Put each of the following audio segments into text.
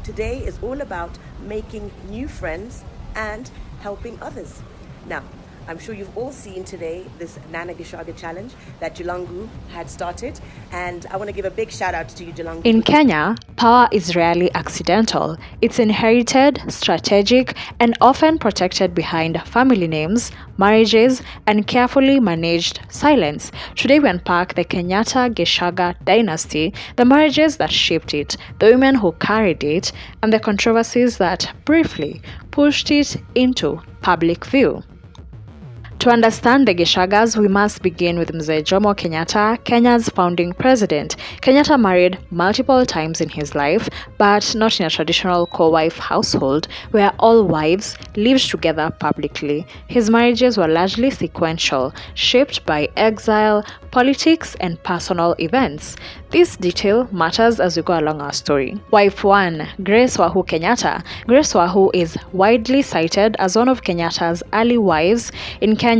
today is all about making new friends and helping others. Now, I'm sure you've all seen today this Nana Gecaga challenge that Jalangu had started, and I want to give a big shout out to you, Jalangu. In Kenya, power is rarely accidental. It's inherited, strategic, and often protected behind family names, marriages, and carefully managed silence. Today we unpack the Kenyatta-Gecaga Dynasty, the marriages that shaped it, the women who carried it, and the controversies that briefly pushed it into public view. To understand the Gecagas, we must begin with Mzee Jomo Kenyatta, Kenya's founding president. Kenyatta married multiple times in his life, but not in a traditional co-wife household where all wives lived together publicly. His marriages were largely sequential, shaped by exile, politics, and personal events. This detail matters as we go along our story. Wife 1, Grace Wahu Kenyatta. Grace Wahu is widely cited as one of Kenyatta's early wives in Kenya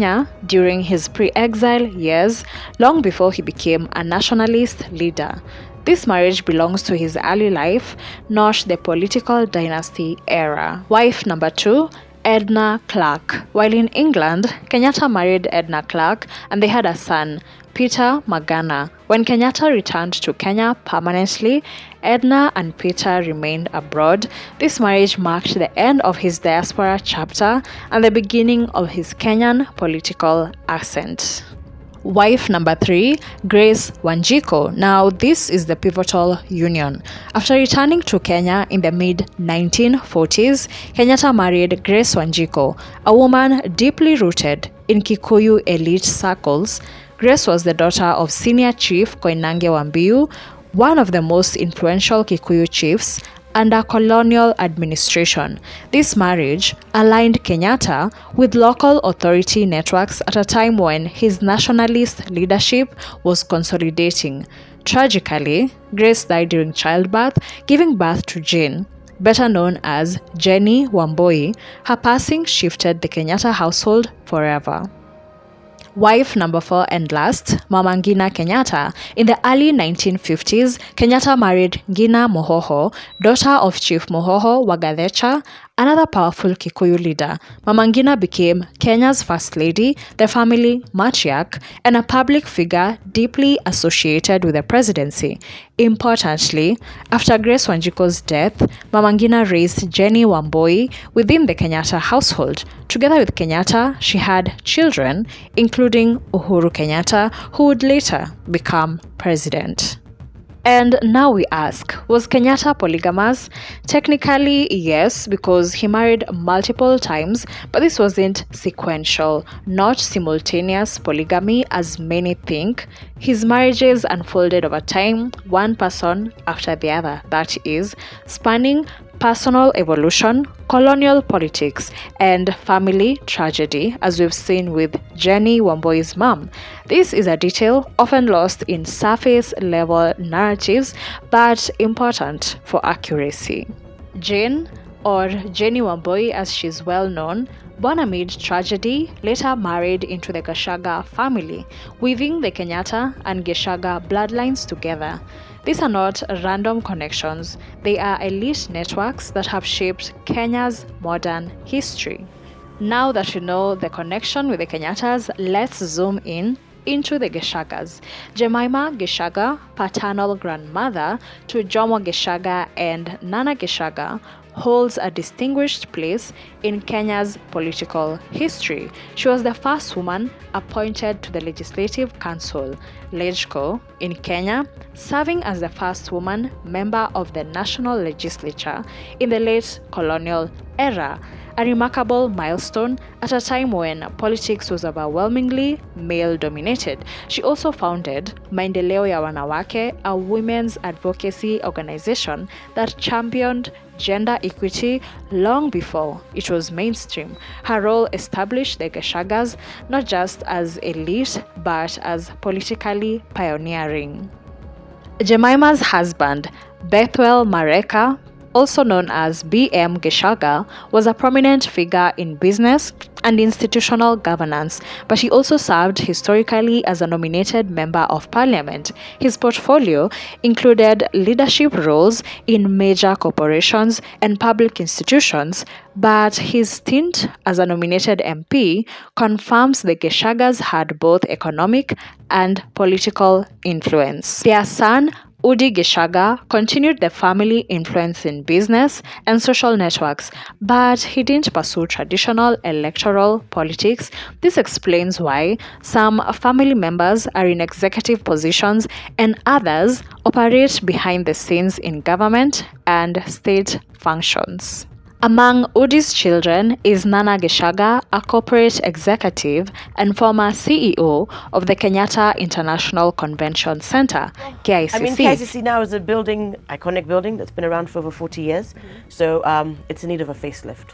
during his pre-exile years, long before he became a nationalist leader. This marriage belongs to his early life, not the political dynasty era. Wife number 2, Edna Clark. While in England, Kenyatta married Edna Clark and they had a son, Peter Magana. When Kenyatta returned to Kenya permanently, Edna and Peter remained abroad. This marriage marked the end of his diaspora chapter and the beginning of his Kenyan political ascent. Wife number 3, Grace Wanjiku. Now, this is the pivotal union. After returning to Kenya in the mid-1940s, Kenyatta married Grace Wanjiku, a woman deeply rooted in Kikuyu elite circles. Grace was the daughter of Senior Chief Koinange Wambiu, one of the most influential Kikuyu chiefs under colonial administration. This marriage aligned Kenyatta with local authority networks at a time when his nationalist leadership was consolidating. Tragically, Grace died during childbirth, giving birth to Jane, better known as Jenny Wamboi. Her passing shifted the Kenyatta household forever. Wife number 4 and last, Mama Ngina Kenyatta. In the early 1950s, Kenyatta married Ngina Mohoho, daughter of Chief Mohoho Wagathecha, another powerful Kikuyu leader. Mama Ngina became Kenya's first lady, the family matriarch, and a public figure deeply associated with the presidency. Importantly, after Grace Wanjiku's death, Mama Ngina raised Jenny Wamboi within the Kenyatta household. Together with Kenyatta, she had children, including Uhuru Kenyatta, who would later become president. And now we ask, was Kenyatta polygamous? Technically, yes, because he married multiple times, but this wasn't sequential, not simultaneous polygamy as many think. His marriages unfolded over time, one person after the other, that is, spanning personal evolution, colonial politics, and family tragedy, as we've seen with Jenny Wamboi's mom. This is a detail often lost in surface-level narratives, but important for accuracy. Jane, or Jenny Wamboi as she's well known, born amid tragedy, later married into the Gecaga family, weaving the Kenyatta and Gecaga bloodlines together. These are not random connections, they are elite networks that have shaped Kenya's modern history. Now that you know the connection with the Kenyattas, let's zoom in into the Gecagas. Jemima Gecaga, paternal grandmother to Jomo Gecaga and Nana Gecaga, holds a distinguished place in Kenya's political history. She was the first woman appointed to the Legislative Council, LegCo, in Kenya, serving as the first woman member of the national legislature in the late colonial era, a remarkable milestone at a time when politics was overwhelmingly male-dominated. She also founded Maendeleo ya Wanawake, a women's advocacy organization that championed gender equity long before it was mainstream. Her role established the Gecagas not just as elite, but as politically pioneering. Jemima's husband, Bethwel Mareka, also known as B.M. Gecaga, was a prominent figure in business and institutional governance, but he also served historically as a nominated member of parliament. His portfolio included leadership roles in major corporations and public institutions, but his stint as a nominated MP confirms the Gecagas had both economic and political influence. Their son, Udi Gecaga, continued the family influence in business and social networks, but he didn't pursue traditional electoral politics. This explains why some family members are in executive positions and others operate behind the scenes in government and state functions. Among Udi's children is Nana Gecaga, a corporate executive and former CEO of the Kenyatta International Convention Center, KICC. I mean, KICC now is a building, iconic building that's been around for over 40 years. So it's in need of a facelift.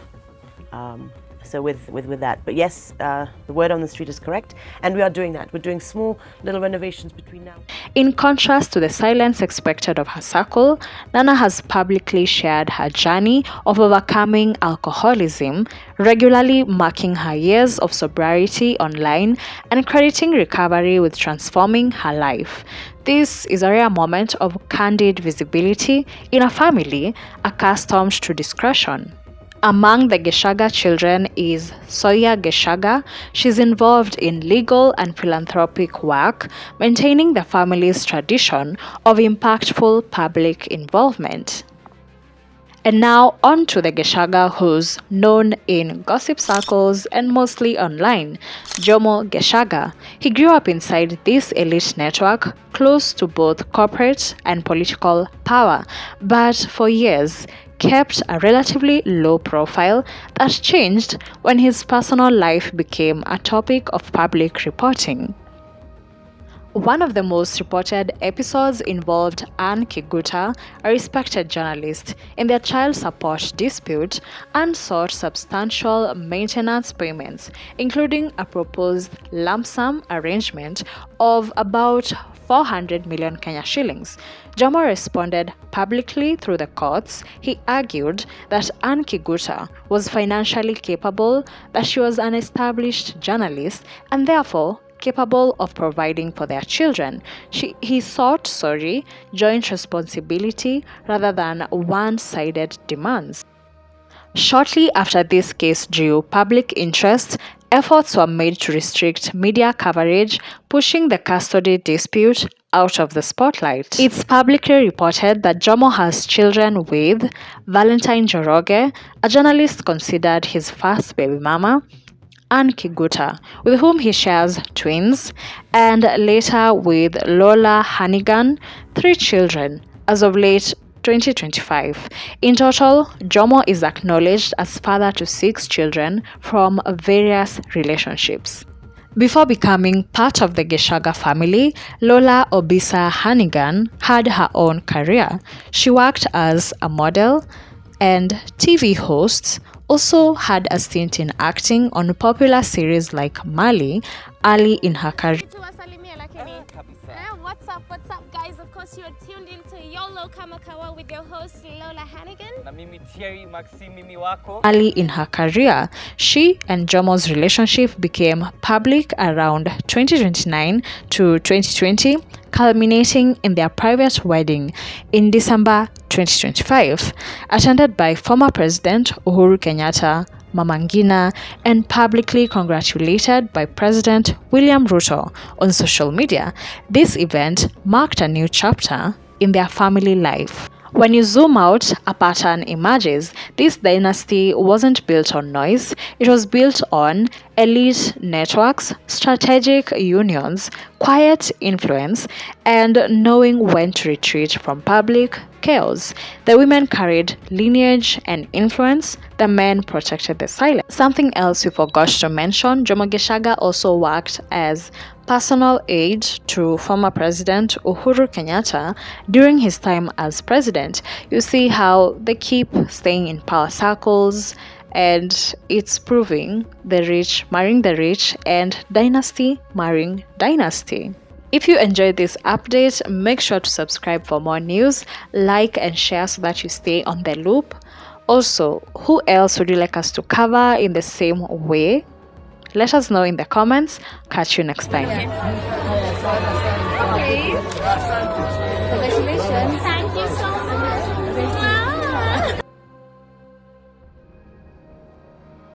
So with that, but yes, the word on the street is correct, and we are doing that. We're doing small little renovations between now. In contrast to the silence expected of her circle, Nana has publicly shared her journey of overcoming alcoholism, regularly marking her years of sobriety online and crediting recovery with transforming her life. This is a rare moment of candid visibility in a family accustomed to discretion. Among the Gecaga children is Soya Gecaga. She's involved in legal and philanthropic work, maintaining the family's tradition of impactful public involvement. And now on to the Gecaga who's known in gossip circles and mostly online, Jomo Gecaga. He grew up inside this elite network, close to both corporate and political power, but for years kept a relatively low profile that changed when his personal life became a topic of public reporting. One of the most reported episodes involved Anne Kiguta, a respected journalist. In their child support dispute, Anne sought substantial maintenance payments, including a proposed lump sum arrangement of about 400 million Kenya shillings. Jomo responded publicly through the courts. He argued that Anne Kiguta was financially capable, that she was an established journalist, and therefore capable of providing for their children. He sought joint responsibility rather than one-sided demands. Shortly after this case drew public interest, efforts were made to restrict media coverage, pushing the custody dispute out of the spotlight. It's publicly reported that Jomo has children with Valentine Njoroge, a journalist considered his first baby mama, Anne Kiguta, with whom he shares twins, and later with Lola Hannigan, 3 children, as of late 2025. In total, Jomo is acknowledged as father to 6 children from various relationships. Before becoming part of the Gecaga family, Lola Obisa Hannigan had her own career. She worked as a model and TV host, also had a stint in acting on popular series like Mali early in her career. What's up guys? Of course you are tuned into Yolo Kamakawa with your host Lola Hannigan. Early in her career, she and Jomo's relationship became public around 2029 to 2020, culminating in their private wedding in December 2025, attended by former President Uhuru Kenyatta, Mama Ngina, and publicly congratulated by President William Ruto on social media. This event marked a new chapter in their family life. When you zoom out, a pattern emerges. This dynasty wasn't built on noise, it was built on elite networks, strategic unions, quiet influence, and knowing when to retreat from public chaos. The women carried lineage and influence, the men protected the silence. Something else we forgot to mention, Jomo Gecaga also worked as personal aide to former President Uhuru Kenyatta during his time as president. You see how they keep staying in power circles, and it's proving the rich marrying the rich and dynasty marrying dynasty. If you enjoyed this update, make sure to subscribe for more news, like and share so that you stay on the loop. Also, who else would you like us to cover in the same way? Let us know in the comments. Catch you next time. Okay. Congratulations.